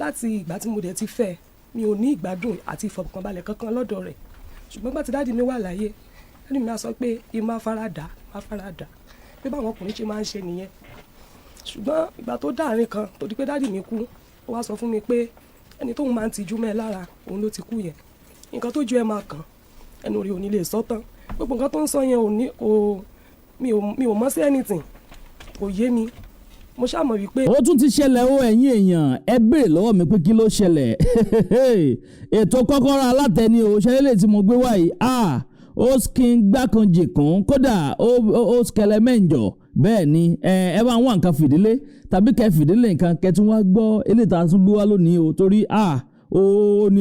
láti ìgbà tí mo dẹ̀ ti fẹ́ mi ò ní ìgbádùn àti ìfọ̀kànbalẹ̀ kankan lọ́dọ̀ rẹ̀ ṣùgbọ́n gbà tí dáàdì mi wà láyé dáàdì mi á sọ pé kí n má faradà pé báwọn ọkùnrin ṣe máa ń ṣe nìyẹn ṣùgbọ́n ìgbà tó dáàrin kan tó di pé dáàdì mi kú ó wá sọ fún mi pé ẹni tóun máa ń tijú mẹ́ lára òun ló ti kú yẹn nǹkan tó ju ẹ máa kàn ẹnu rí ò ní lè sọ tán gbogbo nǹkan tó ń sọ yẹn mi ò mọ̀ sí anything kò yé mi mo ṣàmọ̀ wípé. ó tún ti ṣẹlẹ̀ ó ẹ̀yin èèyàn ẹ béèrè lọ́wọ́ mi pé kí ló ṣẹlẹ̀ ètò kokoro-alate ni o ṣẹlẹ̀ lè tí mo gbé wáyé ó skin gbákanjì kan kódà ó skẹlẹ̀ mẹ́ǹjọ bẹ́ẹ̀ ni ẹ bá wọn nǹkan fìdílé tàbí kẹ́ fìdílé nǹkan kẹ́tún wá gbọ́ eléyìí tá a tún gbé wá lónìí o torí ó ní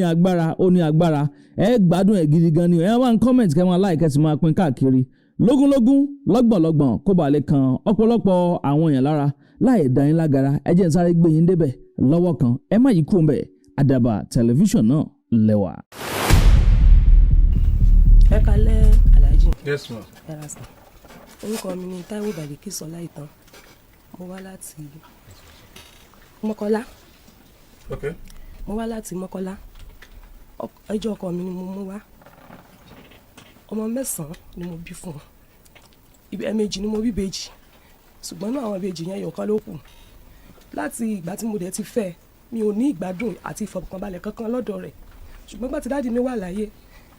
agbára ẹ gbádùn ẹ gidi gan ni ẹ máa ń comment kẹ́ máa like ẹ sì máa pín káàkiri lógúnlógún lọ́gbọ̀nlọ́gbọ̀n kó bàa lè kan ọ̀pọ̀lọpọ̀ àwọn èèyàn lára láì dá yín lágara ẹ jẹ́ n sáré gbé yín débẹ̀ lọ́wọ́ kan ẹ má yí kú ń bẹ̀ Àdàbà tẹlifíṣàn náà lẹ́wà. ẹ kalẹ́ Alhaji. Yes ma. ẹ ra sàn orúkọ mi ni Táíwò Bàlíkì Sọlá Ìtàn mo wá láti Mọ́kọ́lá. Okay. mo wá láti Mọ́kọ́lá ẹjọ́ ọkọ mi ni mo mú wá ọmọ 9 ni mo bí fún ẹ̀ẹ̀mejì ni mo bí bèjì ṣùgbọ́n náà àwọn ìbejì yẹn yọ̀kan ló kù láti ìgbà tí mo dẹ̀ ti fẹ́ mi ò ní ìgbádùn àti ìfọ̀kànbalẹ̀ kankan lọ́dọ̀ rẹ̀ ṣùgbọ́n gbà tí dáàdì mi wà láyé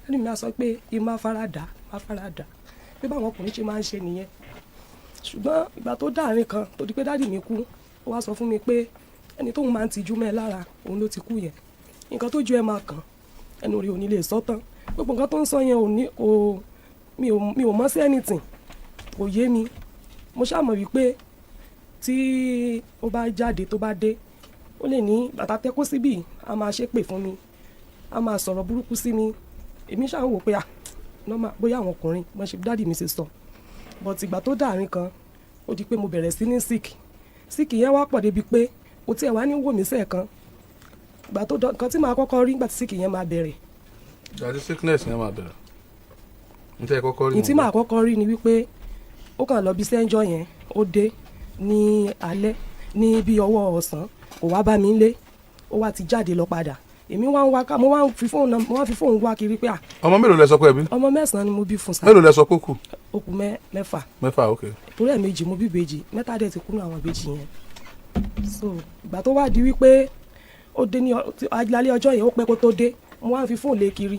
dáàdì mi á sọ pé kí n má faradà pé báwọn ọkùnrin ṣe máa ń ṣe nìyẹn ṣùgbọ́n ìgbà tó dáàrin kan tó di pé dáàdì mi kú ó wá sọ fún mi pé ẹni tóun máa ń tijú mẹ́ lára òun ló ti kú yẹn nǹkan tó ju ẹ máa kàn ẹnu rí ò ní lè sọ tán gbogbo nǹkan tó ń sọ yẹn mi ò mọ̀ sí anything kò yé mi mo ṣàmọ̀ wípé tí ó bá jáde tó bá dé ó lè ní bàtà tẹ́kọ́ síbí a máa ṣépè fún mi a máa sọ̀rọ̀ burúkú sí mi èmi ṣáà wò pé bóyá àwọn ọkùnrin mo ṣe dáàdì mi ṣe sọ but ìgbà tó dàrin kan ó di pé mo bẹ̀rẹ̀ sí ní sick yẹn wá pọ̀ débi pé kò tí ẹ̀ wá ní wò mí sẹ́ẹ̀kan ìgbà tó nǹkan tí màá kọ́kọ́ rí nígbà tí sick yẹn máa bẹ̀rẹ̀. àti sickness yẹn máa bẹ̀rẹ̀ ní tí màá kọ́kọ́ rí ni wípé ó kàn lọ bí sẹ́ńjọ́ yẹn ó dé ní alẹ́ ní bí ọwọ́ ọ̀sán kò wá bá mi lé ó wá ti jáde lọ padà èmi wá ń wá ká mo wá fi fóònù wá kiri pé ọmọ mélòó lẹ sọ pé ẹ bí. ọmọ 9 ni mo bí fún sa. mélòó lẹ sọ pé kù. ó kù 6. 6 ok. torí ẹ̀ méjì mo bí ìbejì 3 dẹ̀ ti kú ní àwọn ìbejì yẹn so ìgbà tó wá di wípé ó dé ní alẹ́ ọjọ́ yẹn ó pẹ́ kó tó dé mo wá fi fóònù lé kiri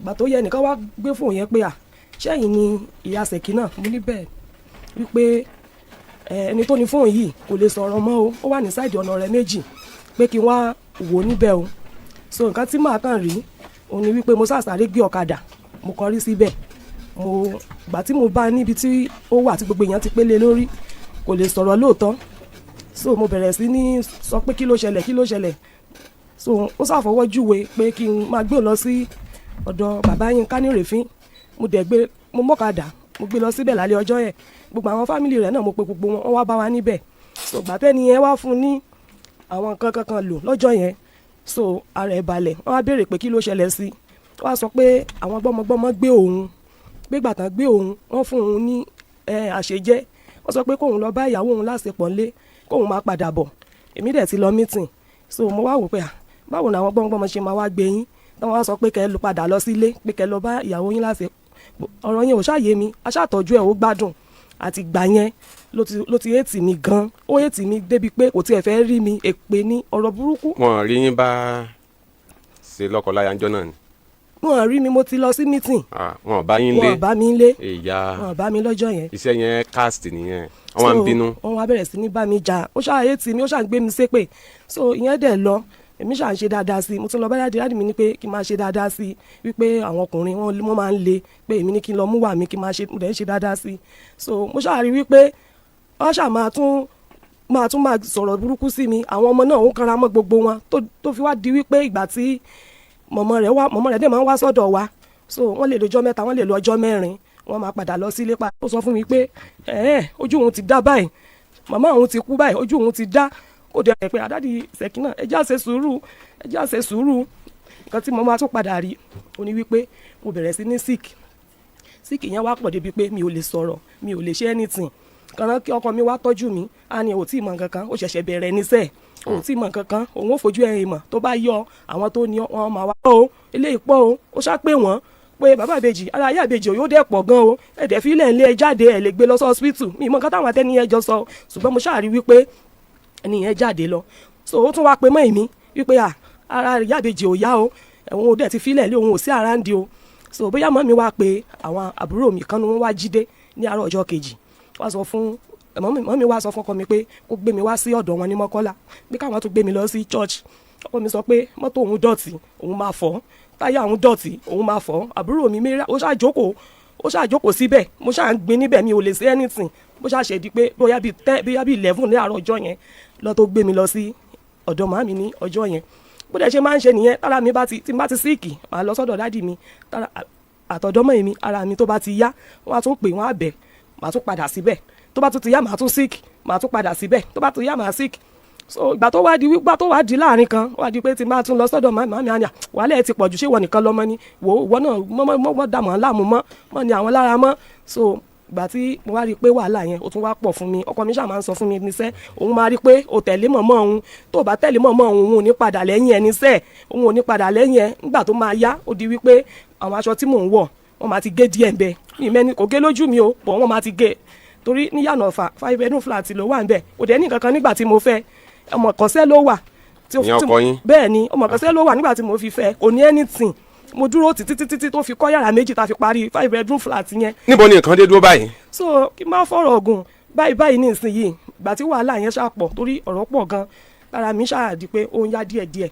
ìgbà tó yẹ nìkan wá gbé fóònù yẹn pé ṣẹ́yìn ni ìyá sẹ̀kí náà mo ní bẹ́ẹ̀ wípé ẹni tó ní fóònù yìí kò lè sọ̀rọ̀ mọ́ o ó wà ní sáìdì ọ̀nà rẹ̀ méjì pé kí n wá wò níbẹ̀ o so nǹkan tí màá kàn rí òun ni wípé mo sàṣàrè gbé ọ̀kadà mo kọrí síbẹ̀ ìgbà tí mo bá níbi tí ó wà tí gbogbo èèyàn ti pélé lórí kò lè sọ̀rọ̀ lóòótọ́ so mo bẹ̀rẹ̀ sí ní sọ pé kí ló ṣẹlẹ̀ so ó ṣàfọwọ́ júwe pé kí n máa gbé lọ sí ọ̀dọ̀ bàbá yín ká ní rèéfín mo mọ́kadà mo gbé lọ síbẹ̀ lálẹ́ ọjọ́ yẹn gbogbo àwọn fámìlì rẹ̀ náà mo pe gbogbo wọn wá bá wa níbẹ̀ so gbàtẹ́ni yẹn wá fún ní àwọn nǹkan kankan lò lọ́jọ́ yẹn so ara ẹ̀ balẹ̀ wọ́n wá béèrè pé kí ló ṣẹlẹ̀ sí wọ́n wá sọ pé àwọn gbọ́mọgbọ́mọ gbé òun pé gbàtàn gbé òun wọ́n fún òun ní àṣejẹ́ wọ́n sọ pé kóun lọ bá ìyàwó òun láṣepọ̀ ńlé kóun máa padà bọ̀ èmi dẹ̀ ti lọ mítìn so mo wá wò pé báwo ni àwọn gbọ́mọgbọ́mọ ṣe máa wá gbé yín tí wọ́n wá sọ pé kẹ́ lọ padà lọ sílé pé kẹ́ lọ bá ìyàwó yín láṣepọ̀ ọ̀rọ̀ yẹn ò ṣàyè mi aṣàtọ́jú ẹ̀ ó gbádùn àti gbà yẹn ló ti hẹ́ẹ̀tì mi gan ó hẹ́ẹ̀tì mi débi pé kò tiẹ̀ fẹ́ rí mi èpè ní ọ̀rọ̀ burúkú. wọn rí yín bá ṣe lọ́kọláya ńjọ́ náà ni. wọn rí mi mo ti lọ sí mítìn. wọn bá yín lé wọn bá mi lé ìyá wọn bá mi lọ́jọ́ yẹn. iṣẹ́ yẹn cast nìyẹn wọn wá ń bínú. wọn wá bẹ̀rẹ̀ sí ní bá mi jà ó ṣáà hẹ́ẹ̀tì mi ó ṣáà ń gbé mi ṣépè so ìyẹn dẹ̀ lọ èmi ṣáà ń ṣe dáadáa sí i mo tún lọ bá dáàdì mi ní pé kí n máa ṣe dáadáa sí i wípé àwọn ọkùnrin wọn máa ń le pé èmi ní kí n lọ mú wà mí kí n máa ṣe mo dẹ̀ ń ṣe dáadáa sí i so mo ṣáà rí wípé wọ́n ṣáà máa tún máa sọ̀rọ̀ burúkú sí mi àwọn ọmọ náà ń kanra mọ́ gbogbo wọn tó fi wá di wípé ìgbà tí mọ̀mọ́ rẹ̀ dẹ̀ máa ń wá sọ́dọ̀ wa so wọ́n lè lo ọjọ́ 3 wọ́n lè lo ọjọ́ 4 wọ́n máa padà lọ sílé pa ó sọ fún mi pé ojú òun ti dá báyìí màmá òun ti kú báyìí ojú òun ti dá ó dẹ̀ pé àdáàdì Ṣẹ̀kínà ẹ jẹ́ á ṣe sùúrù nǹkan tí mo máa tún padà rí ó ní wípé mo bẹ̀rẹ̀ sí ní sick yẹn wá pọ̀ débi pé mi ò lè sọ̀rọ̀ mi ò lè ṣe anything kànáà kí ọkọ mi wá tọ́jú mi á ní ò tí ì mọ nǹkan kan ó ṣẹ̀ṣẹ̀ bẹ̀rẹ̀ níṣẹ́ òun tí mọ̀ kankan òun ò fojú ẹ̀yìn mọ̀ tó bá yọ àwọn tó ní wọn máa wá o eléyìí pọ̀ o ó ṣàpè wọ́n pé bàbá ìbejì ara ayé ìbejì yóò dẹ̀ pọ̀ gan o ẹ̀dẹ̀ fílẹ̀ ńlẹ̀ jáde ẹ̀ lè gbé lọ sí hospital mi mọ̀ nǹkan táwọn atẹ́niyẹn jọ sọ ṣùgbọ́n mo ṣáà rí wípé ẹnìyẹn jáde lọ so ó tún wá pé mọ́ èmi wípé ara ìyá ìbejì ò yá o ẹ̀wọ̀n ò dẹ̀ ti fílẹ̀ lé òun ò sí àráǹdì o so bóyá mọ́ mi wá pé àwọn àbúrò mi kan ni wọ́n wá jíde ní àárọ̀ ọjọ́ kejì wá sọ fún mọ́ mi wá sọ fún ọkọ mi pé kó gbé mi wá sí ọ̀dọ̀ wọn ní Mọ́kọ́lá bí káwọn tún gbé mi lọ sí church ọkọ mi sọ pé mọ́tò òun dọ̀tí òun máa fọ́ táyà òun dọ̀tí òun máa fọ́ àbúrò mi mẹ́ra ó ṣàjókòó síbẹ̀ mo ṣáà ń gbin níbẹ̀ mi ò lè ṣe anything bó ṣáà ṣe di pé bóyá bíi 11 ní àárọ̀ ọjọ́ yẹn lọ tó gbé mi lọ sí ọ̀dọ̀ màmí ní ọjọ́ yẹn bó dẹ̀ ṣe máa ń ṣe nìyẹn tára mi tí n bá ti síìkì màá lọ sọ́dọ̀ dádì mi àtọ̀dọ́mọ̀ èmi ara mi tó bá ti yá wọ́n á tún pè wọ́n á bẹ̀ màá tún padà síbẹ̀ tó bá tún ti yá màá tún síìkì màá tún padà síbẹ̀ tó bá tún yá màá síìkì so ìgbà tó wá di láàrin kan wá di pé tí máa tún lọ sọ́dọ̀ màmí àná wàhálà ẹ̀ ti pọ̀jù ṣé ìwọ nìkan lọ́mọ ni ìwọ náà mọ́ dà mọ́ láàmú mọ́ ni àwọn lára mọ́ so ìgbà tí mo wá rí i pé wàhálà yẹn ó tún wá pọ̀ fún mi ọkọ mi ṣáà máa ń sọ fún mi níṣẹ́ òun máa rí i pé o tẹ̀lé mọ̀mọ́ òun tó o bá tẹ̀lé mọ̀mọ́ òun ò ní padà lẹ́yìn ẹ níṣẹ́ òun ò ní padà lẹ́yìn ẹ nígbà tó máa yá ó di wípé àwọn aṣọ tí mò ń wọ̀ wọ́n máa ti gé díẹ̀ ń bẹ mi mẹ́ni kò gé lójú mi o bọ̀ wọ́n máa ti gé torí níyànà ọ̀fà 5 bedroom flat ló wà ń bẹ kò dẹ̀ ní kankan nígbà tí mo fẹ́ ọmọ kọ́sẹ́ ló wà bẹ́ẹ̀ ni ọmọ kọ́sẹ́ ló wà nígbà tí mo fi fẹ́ kò ní anything mo dúró títí tó fi kọ́ yàrá méjì tá a fi parí 5 bedroom flat yẹn. níbo ni nǹkan dé dúró báyìí. so kí n má fọ̀rọ̀ ọ̀gùn báyìí ní ìsinyìí ìgbà tí wàhálà yẹn ṣàpọ̀ torí ọ̀rọ̀ pọ̀ gan lára mi ṣáàdì pé ó ń yá díẹ̀díẹ̀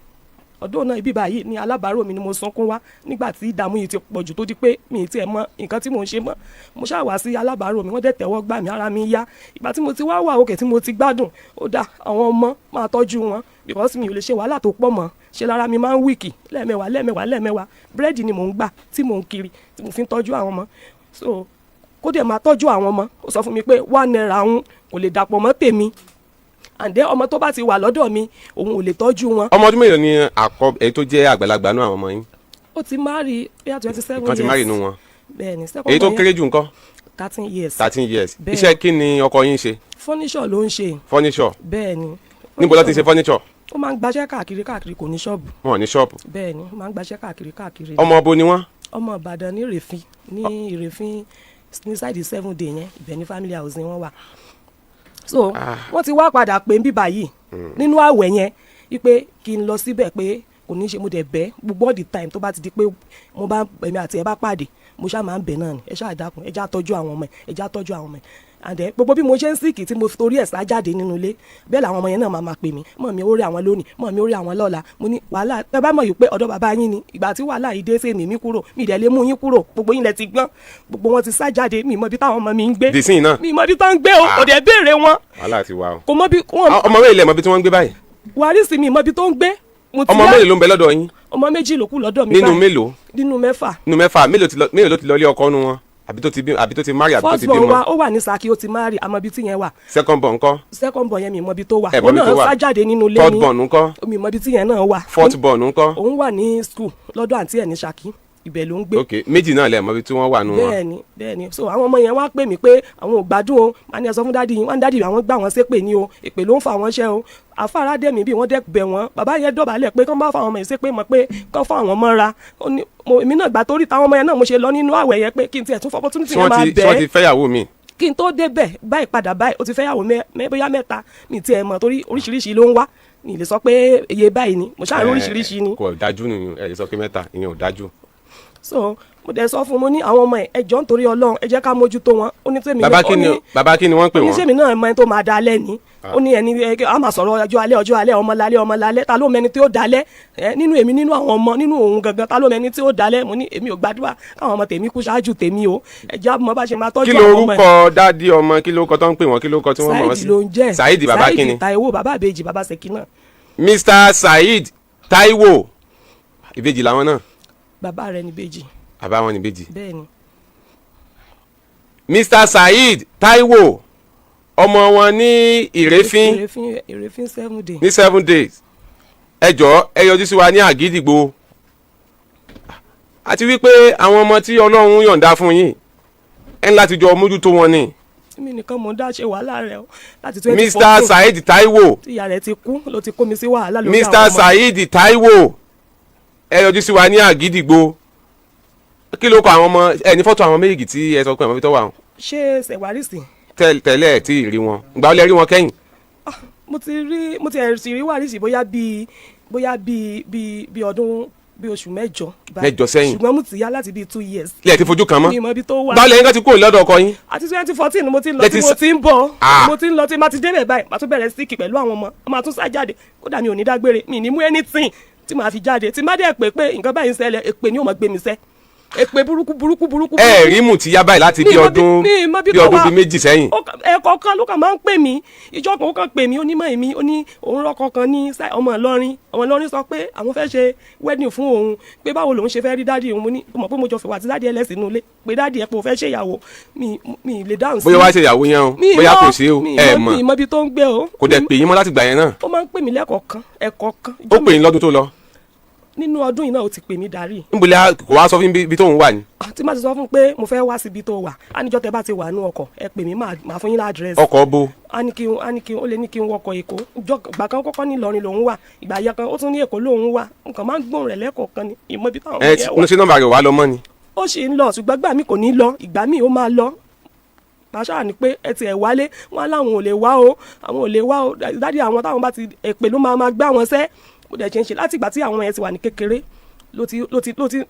ọdún náà ibi báyìí ni alábàárò mi ni mo sunkún wá nígbà tí ìdààmú yìí ti pọ̀ jù tó di pé mi ì tiẹ̀ mọ nǹkan tí mò ń ṣe mọ́ mo ṣáà wá sí alábàárò mi wọ́n dẹ̀ tẹ́wọ́ gbà mí ara mi yá ìgbà tí mo ti wá wà òkè tí mo ti gbádùn ó dá àwọn ọmọ máa tọ́jú wọn because mi ò lè ṣe wàhálà tó pọ̀ mọ́ ṣe lára mi máa ń wíìkì lẹ́ẹ̀mẹ́wàá búrẹ́dì ni mò ń gbà tí mò ń kiri tí mo fi ń tọ́jú àwọn ọmọ so kó dẹ̀ máa tọ́jú àwọn ọmọ ó sọ fún mi pé 1 naira òun kò lè dàpọ̀ mọ́ tèmi àǹdẹ́ ọmọ tó bá ti wà lọ́dọ̀ mi òun ò lè tọ́jú wọn. ọmọ ọdún mélòó ni èyí tó jẹ́ àgbàlagbà náà àwọn ọmọ yín. ó ti marry bíi 27 years. kan ti marry nù wọn. bẹ́ẹ̀ni èyí tó kéré jù ńkọ́. 13 years. 13 years. iṣẹ́ kí ni ọkọ yín ṣe. furniture ló ń ṣe. furniture. bẹ́ẹ̀ni. níbo ló ti ṣe furniture. ó máa ń gbaṣẹ́ káàkiri kò ní ṣọ́ọ̀bù. wọn ò ní ṣọ́ọ̀bù. bẹ́ẹ̀ni ó máa ń gbaṣẹ́ káàkiri. ọmọ ọbo ni wọ́n. ọmọ Ìbàdàn ní Ìrèfín ní sáìdì 7 day yẹn ibẹ̀ ní family house ni wọ́n wà so wọ́n ti wá padà pé ń bíbá yìí nínú àwẹ̀ yẹn wípé kí n lọ síbẹ̀ pé kò ní í ṣe mo dẹ̀ bẹ́ gbogbo all the time tó bá ti di pé mo bá èmi àti ẹ bá pàdé mo ṣáà máa ń bẹ̀ náà ni ẹ ṣáà dákun ẹ já tọ́jú àwọn ọmọ ẹ já tọ́jú àwọn ọmọ ẹ àdẹ gbogbo bí mo ṣe ń síkì tí mo torí ẹ̀ sá jáde nínú ilé bẹ́ẹ̀ làwọn ọmọ yẹn náà máa pè mí mọ̀ mi ó rí àwọn lónìí mọ̀ mi ó rí àwọn lọ́la mo ní wàhálà ẹ bá mọ̀ yìí pé ọ̀dọ̀ bàbá yín ni ìgbà tí wàhálà yìí dé sí mi kúrò mi ìdẹ̀ lé mú yín kúrò gbogbo yín lẹ ti gbọ́n gbogbo wọn ti sá jáde mi mọ̀ bí táwọn ọmọ mi ń gbé dìsín náà mi mọ̀ bí táwọn ń gbé o kò dẹ̀ béèrè wọn. wàhálà ti wà o. kò mọ̀ bí wọn. ọmọ mélòó lẹ mọ̀ bí tí wọ́n ń gbé báyìí. Wàrísì mi mọ̀ bí tó ń gbé. ọmọ mélòó ló ń bẹ lọ́dọ̀ yín. ọmọ méjì ló kù lọ́dọ̀ mi báyìí. nínú mélòó. nínú mẹ́fà. nínú mẹ́fà mélòó ló ti lọ ilé ọkọ nu wọn àbí tó ti marry àbí tó ti bímọ. first born wa ó wà ní Saki ó ti marry àmọ́ ibi tí yẹn wà. second born ńkọ́. second born yẹn mi mọ̀ bí tó wà. òun náà sá jáde nínú ilé ní. third born ńkọ́. mi mọ̀ bí tí yẹn náà wà. fourth born ńkọ́. òun wà ní school lọ́dọ̀ àǹtí ẹ̀ ní Saki ibẹ̀ ló ń gbé. ok méjì náà lẹ mọ̀ bí tí wọ́n wà nù wọn. bẹ́ẹ̀ni so àwọn ọmọ yẹn wá pè mí pé àwọn ò gbádùn o máa ní ẹ sọ fún dádì yín wọn dádì àwọn gbà wọn ṣépè ní o èpè ló ń fa wọn ṣẹ́ o àfàrà dẹ̀mí bí wọ́n dẹ̀ bẹ̀ wọ́n bàbá yẹn dọ̀bálẹ̀ pé kán bá fa àwọn ọmọ yẹn ṣépè mọ̀ pé kán fún àwọn mọ́ra èmi náà gbà torí táwọn ọmọ yẹn náà mo ṣe lọ nínú àwẹ̀ yẹn pé kí n tiẹ̀ tún opportunity yẹn máa bẹ̀ tí wọ́n ti fẹ́yàwó mi. kí n tó débẹ̀ báyìí padà báyìí ó ti fẹ́yàwó bóyá mẹ́ta mi tiẹ̀ mọ̀ torí oríṣiríṣi ló ń wá mi lè sọ pé iye báyìí ni mo ṣáà rí oríṣiríṣi ni. kò dájú nìyẹn ẹ lè sọ pé mẹ́ta ìyẹn ò dájú. so mo dẹ̀ sọ fún mo ní àwọn ọmọ ẹ jọ̀ọ́ nítorí Ọlọ́run ẹ jẹ́ ká mójútó wọn ó ní tèmi. bàbá kí ni wọ́n pè wọ́n. oníṣẹ́mi náà mọ ẹni tó máa dalẹ̀ ni ó ní ẹni a máa sọ̀rọ̀ ọjọ́ alẹ́ ọmọ lálẹ́ ta ló mẹni tí ó dalẹ̀ nínú èmi nínú àwọn ọmọ nínú òun gangan ta ló mẹni tí ó dalẹ̀ mo ní èmi ò gbàdúrà káwọn ọmọ tèmi kú ṣáájú tèmi o ẹ jẹ́ àmọ́ bá ṣe máa tọ́jú àwọn ọmọ ẹ̀. kí lorúkọ dádì ọmọ kí lorúkọ tó ń pè wọ́n kí lorúkọ tí wọ́n mọ̀ wọ́n sí. Saheed ló ń jẹ́ Saheed bàbá kí ni. Saheed Taiwo bàbá ìbejì bàbá Sekina. Mr. Saheed Taiwo ìbejì làwọn náà. bàbá rẹ̀ ní ìbejì. bàbá wọn ní ìbejì. bẹ́ẹ̀ni. Mr. Saheed Taiwo ọmọ wọn ní Ìrèfín 7 days. ní 7 days ẹ jọ̀ọ́ ẹ yọjú sí wa ní Àgídìgbò àti wípé àwọn ọmọ tí Ọlọ́run yọ̀ǹda fún yín ẹ ń láti jọ mójútó wọn ni mi nìkan mò ń dá ṣe wàhálà rẹ̀ o láti 2014. Mr. Saheed Taiwo. tí ìyá rẹ̀ ti kú ló ti kó mi sí wàhálà lórí àwọn ọmọ. Mr. Saheed Taiwo ẹ yọjú sí wa ní Àgídìgbò kí ló kọ àwọn ọmọ ẹ ní fọ́tò àwọn méjì tí ẹ sọ pé àwọn fi tọ́ wà wọn. ṣé ṣèwárìsì. tẹ́lẹ̀ ẹ̀ tí ì rí wọn ìgbà wo lẹ rí wọn kẹ́yìn. mo ti rí wàrísì bóyá bíi ọdún bíi oṣù mẹ́jọ sẹ́yìn ṣùgbọ́n mo ti yá láti bíi 2 years. ilé ti fojú kan mọ́. mi mọ ibi tó wà. báwo lẹ́yìn kan ti kúrò lọ́dọ̀ ọkọ yín. àti 2014 ni mo ti ń lọ tí mo ti ń bọ̀ mo ti ń lọ tí ma ti débẹ̀ báyìí ma tún bẹ̀rẹ̀ síkì pẹ̀lú àwọn ọmọ ma tún sá jáde kódà mi ò ní dágbére mi ní mú anything tí màá fi jáde tí má dẹ̀ pé nǹkan báyìí ń ṣẹlẹ̀ èpè ni ó mọ̀ gbé mi sẹ́ èpè burúkú. ẹ rí Mùtíyá báyìí láti bí ọdún bíi méjì sẹ́yìn. ẹ̀kọ́ kan ló kàn máa ń pè mí ìjọ kan ó kàn pè mí onímọ̀ èmi ó ní òun rọ́kọ kan ní ọmọ Ìlọrin sọ pé àwọn fẹ́ ṣe wedding fún òun pé báwo lòun ṣe fẹ́ rí dáàdi òun mo ní mọ̀ pé mo jọ fẹ́ wà tí dáàdi ẹlẹ́sìn inú ilé pé dáàdi ẹ̀ pé o fẹ́ ṣe ìyàwó mi lè dáhùn sí. bóyá wàá ṣe ìyàwó yẹn o bóyá kò sí o ẹ mọ̀ mi mọ ibi tó ń gbé o. kò dẹ̀ pè yín mọ́ láti gbà yẹn náà. ó máa ń pè mí lẹ́kọ̀ọ̀kan ẹ̀kọ̀ọ̀kan. ó pè yín lọ́dún tó lọ. nínú ọdún yìí náà ó ti pè mí darí. nbọlẹ kò wá sọ fún ibi tóun wà ní. tí má ti sọ fún pé mo fẹ́ wá síbi tó wà àníjọ́ tẹ bá ti wà nú ọkọ̀ ẹ pè mí máa fún yín ládírẹ́sì. ọkọ̀ bo. ó lè ní kí n wọkọ̀ Èkó ìgbà kan kọ́kọ́ ní Ìlọrin lòun wà ìgbà yẹ kan ó tún ní Èkó lòun wà nǹkan máa ń gbóhùn rẹ̀ lẹ́kọ̀ọ̀kan ni ìmọ̀ ibi táwọn yẹn wà. ẹ ṣe nọ́mbà rẹ̀ wà lọ mọ́ ni. ó sì ń lọ ṣùgbọ́n gbà mí kò ní lọ ìgbà míì ó máa lọ pàṣà ni pé ẹ ti ẹ̀ wálé wọn láwọn ò lè wá o àwọn ò lè wá o dádì àwọn táwọn bá ti èpè ló máa gbá wọn sẹ́ mo dẹ̀ ṣe ń ṣe láti ìgbà tí àwọn yẹn ti wà ní kékeré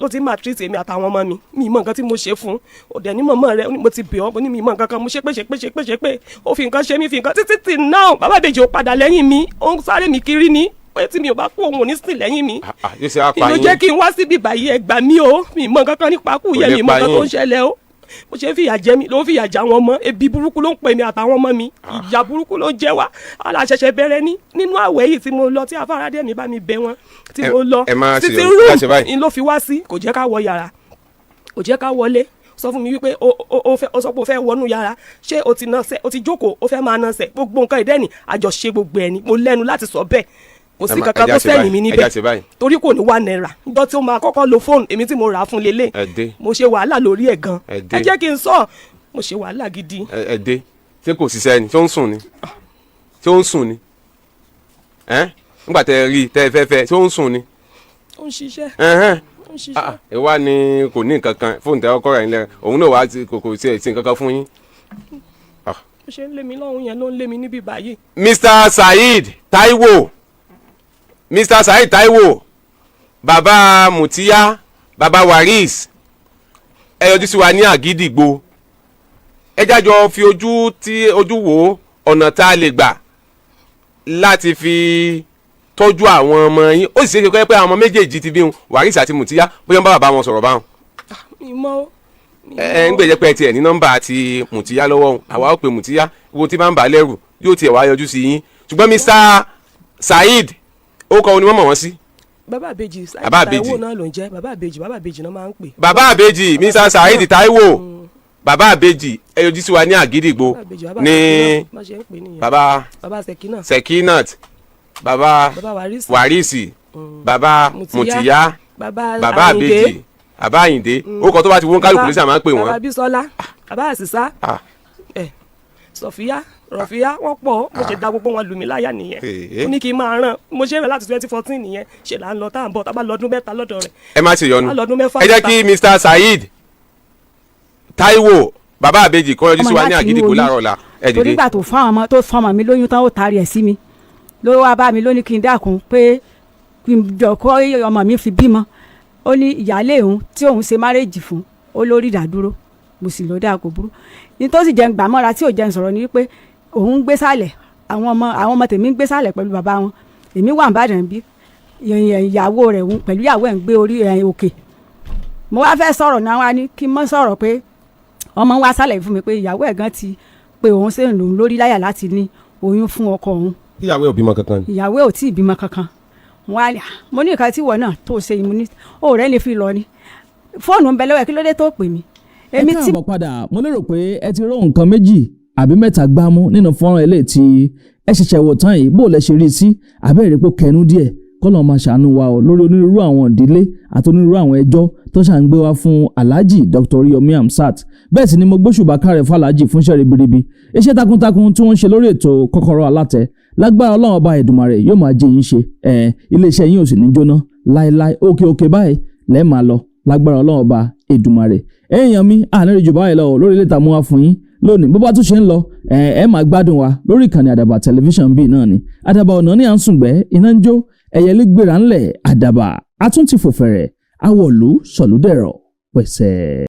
ló ti máa treat èmi àtàwọn ọmọ mi mọ nǹkan tí mo ṣe fún ọdẹ ní mọ̀mọ́ rẹ mo ti bẹ̀ ọ́ ní mi mọ nǹkan kan mo ṣe pé ó fi nǹkan ṣe mí fi nǹkan títí náà bàbá ìbejì ò padà lẹ́yìn mi ó ń sáré mi kiri ni pé tí mi ò bá kú òun ò ní sìn lẹ́yìn mi ìlú jẹ́ kí n wá síbi báyìí ẹ gbà mí o mi mọ nǹkan kan nípa kú yẹ mi mọ nǹkan tó ń ṣẹlẹ̀ o mo ṣe fìyà jẹ mi ló ń fìyà jẹ àwọn ọmọ ebi burúkú ló ń pè mí àtàwọn ọmọ mi ìyà burúkú ló ń jẹ wá aláṣẹṣẹ bẹ̀rẹ̀ nínú àwẹ̀ yìí tí mo lọ tí afárádé mi bá mi bẹ̀ wọ́n tí mo lọ títí rúùmù ló fi wá sí kò jẹ́ ká wọ yàrá kò jẹ́ ká wọlé sọ fún mi wípé ó sọ pé ó fẹ́ wọnú yàrá ṣé o ti nọsẹ̀ o ti jókòó ó fẹ́ máa nọsẹ̀ gbogbo nǹkan ìdẹ́ni àjọṣe gbogbo ẹ̀ ni mo lẹ́nu láti sọ bẹ́ẹ̀ kò sí kankan tó sẹ́yìn mi níbẹ̀ torí kò ní £1 ìjọ tí ó máa kọ́kọ́ lo fóònù èmi tí mo rà á fún lélẹ̀ mo ṣe wàhálà lórí ẹ̀ gan ẹ jẹ́ kí n sọ mo ṣe wàhálà gidi. ẹ̀ẹ́dẹ́ ṣé kò ṣiṣẹ́ ni ṣé ó ń sùn ni ṣé ó ń sùn ni nígbà tẹ rí tẹ fẹ́fẹ́ ṣé ó ń sùn ni. ó ń ṣiṣẹ́. ẹ wá ní kò ní nǹkan kan fóònù tẹ ọkọ rẹ̀ nílẹ̀ òun náà wá kò sí nǹkan kan fún yín. ó ṣe ń lé mi lọ́hùn yẹn ló ń lé mi níbí báyìí. Mr. Saheed Taiwo Mr. Saheed Taiwo baba Mùtíyá baba Waris ẹ yọjú sí wa ní Àgídìgbò ẹ jájọ fi ojú wo ọ̀nà tá a lè gbà láti fi tọ́jú àwọn ọmọ yín ó sì ṣe é pé àwọn ọmọ méjèèjì ti bí wọn Waris àti Mùtíyá bóyá ń bá bàbá wọn sọ̀rọ̀ báwọn. ẹ ń gbèjẹ́ pé ẹ tiẹ̀ ní nọ́mbà àti Mùtíyá lọ́wọ́ àwa ó pe Mùtíyá wo tí bá ń bà á lẹ́rù yóò tiẹ̀ wá yọjú sí yín ṣùgbọ́n Mr. Saheed ó kọ́ ọ ni wọ́n mọ̀ wọ́n sí. bàbá àbèjì Táíwò náà ló ń jẹ́ bàbá àbèjì náà máa ń pè. bàbá àbèjì Mr. Saheed Taiwo bàbá àbèjì ẹ yọjú sí wa ní Àgídìgbò ní bàbá Sekinat bàbá Warisi bàbá Mùtíyá bàbá àbèjì bàbá Àyìndé ó kọ́ tó bá ti wọ́n kálukú lẹ́sìn àmọ́ pè wọ́n. bàbá Bísọ́lá bàbá Àṣìṣá Sọ̀fíà Rọ̀fíà wọ́n pọ̀ mo ṣe da gbogbo wọn lù mí láyà nìyẹn ó ní kí n máa ràn mo ṣe rẹ̀ láti 2014 nìyẹn ṣe là ń lọ tá à ń bọ̀ tá a bá lọ́dún mẹ́ta lọ́dọ̀ rẹ̀. ẹ má ṣe yọnu ẹ jẹ́ kí Mr. Saheed Taiwo bàbá àbèjì kọ́ yọjú sí wa ní Àgídìgbò láàárọ̀ la ẹ dìde. torí gbà tó fọmọ mi lóyún tán ó taari ẹ̀ sí mi ló wá bá mi lóní kí n dákun pé kí n jọ kọ́ ọmọ mi fi bímọ ó ní ìyáálé òun tí òun ṣe márèjì fún ó lórí ìdádúró mo sì lọ dáa kò burú ní tó sì jẹun gbàmọ́ra tí ò jẹun sọ̀rọ̀ ni wípé òun ń gbé sálẹ̀ àwọn ọmọ tèmi ń gbé sálẹ̀ pẹ̀lú bàbá wọn èmi wà ń bàdàn bí ìyàwó rẹ̀ pẹ̀lú ìyàwó ẹ̀ ń gbé orí òkè mo wá fẹ́ sọ̀rọ̀ náà wá ní kí n mọ́ sọ̀rọ̀ pé ọmọ wa sálẹ̀ fún mi pé ìyàwó ẹ̀ gan ti pé òun ṣe ń lòun lórí láyà láti ní oyún fún ọkọ òun. ìyàwó ò bímọ kankan. ìyàwó ò tí ì bímọ kankan mo ní nǹkan tí ìwọ náà tó ṣe mo ní òòrẹ́ lè fi lọ ni fóònù ń bẹ lọ́wọ́ ẹ̀ kí ló dé tó pè mí. ẹ káàbọ̀ padà mo lérò pé ẹ ti rò nǹkan méjì àbí mẹ́ta gbámú nínú fọ́nrán eléyìí tí ẹ ṣẹ̀ṣẹ̀ wò tán yìí bó lẹ ṣe rí sí abẹ́rẹ́ pé kẹnu díẹ̀ kọ́lọ̀ máa ṣàánú wa o lórí onírúurú àwọn ìdílé àti onírúurú àwọn ẹjọ́ tó ṣà ń gbé wá fún Alhaji Dr. Yomi Hamzat. Bẹ́ẹ̀ sì ni mo gbóṣùbà káre fún Alhaji fún iṣẹ́ ribiribi iṣẹ́ takuntakun tí wọ́n ń ṣe lórí ètò Kokoro-alate. Lágbára Ọlọ́run ọba Èdùmàrè yóò máa jẹ́ yín ṣe iléeṣẹ́ yín ò sì ní jóná láéláé òkè báyìí lẹ́ẹ̀ máa lọ lágbára Ọlọ́run ọba Èdùmàrè. Èèyàn mi ànírìjù báyìí lọ lórí ilé ìtààmú wa fún yín lónìí bó bá tún ṣe ń lọ ẹ máa gbádùn wa lórí ìkànnì àdàbà tẹlifíṣàn bíi náà ni àdàbà ọ̀nà ní à ń sùngbẹ́ iná ń jó ẹ̀yẹlé gbéra ńlẹ̀ àdàbà àtúntì fòfẹ̀rẹ̀ awọ̀lú sọ̀lúdẹ̀rọ̀ pẹ̀sẹ̀.